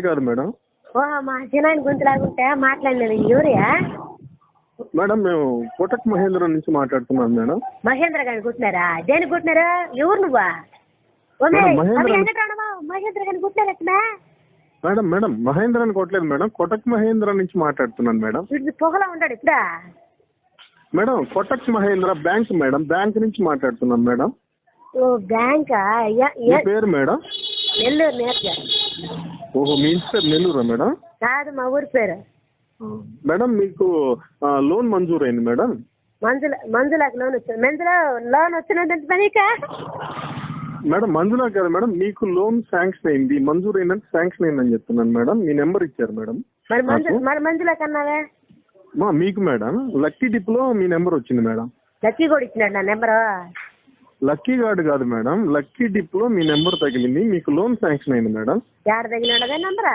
కాదు మేడం. ఓహో మా చిన్న గుంతులాగుంటే మాట్లాడినది ఎవరియా? మేడం మేము కోటక్ మహేంద్ర నుంచి మాట్లాడుతున్నాం మేడం. మహేంద్ర గారిని కుట్టినారా? దేనికి కుట్టినారా? ఎవరు నువ్వా? మహేంద్ర గారిని కుట్టినారట్నా? మేడం మేడం మహేంద్ర అని కొట్టలేదు మేడం, కోటక్ మహేంద్ర నుంచి మాట్లాడుతున్నాను మేడం. వీడు పొగలా ఉంటాడు ఇప్పుడా? Madam Kotak Mahindra bank madam, bank నుంచి మాట్లాడుతున్నాం మేడం. ఓ బ్యాంకా? మీ పేరు మేడం? నెల్లూరు నేర్గా. ఓహో మీ ఇంటి పేరు నెల్లూరా మేడం? కాదు మా ఊరి పేరు. మేడం మీకు లోన్ మంజూరైంది మేడం. మంజులాకి లోన్ వచ్చింది. లోన్ వచ్చినట్టు పనికా? మేడం మంజులా కాదు మేడం, మీకు లోన్ శాంక్షన్ అయింది, మంజూరు అయిందంటే శాంక్షన్ అయిందని చెప్తున్నాను మేడం. మీ నెంబర్ ఇచ్చారు మేడం. మరి మంజులా కన్నావే? మీకు మేడం లక్కీ డిప్ లో మీ నెంబర్ వచ్చింది మేడం. లక్కీ కూడా ఇచ్చినాడు నా నెంబరు. లక్కీ కార్డ్ కాదు మేడం, లక్కీ డిప్ లో మీ నెంబర్ తగిలింది, మీకు లోన్ శాంక్షన్ అయింది మేడం. ఎక్కడ తగిలినాడు అదే నెంబరా?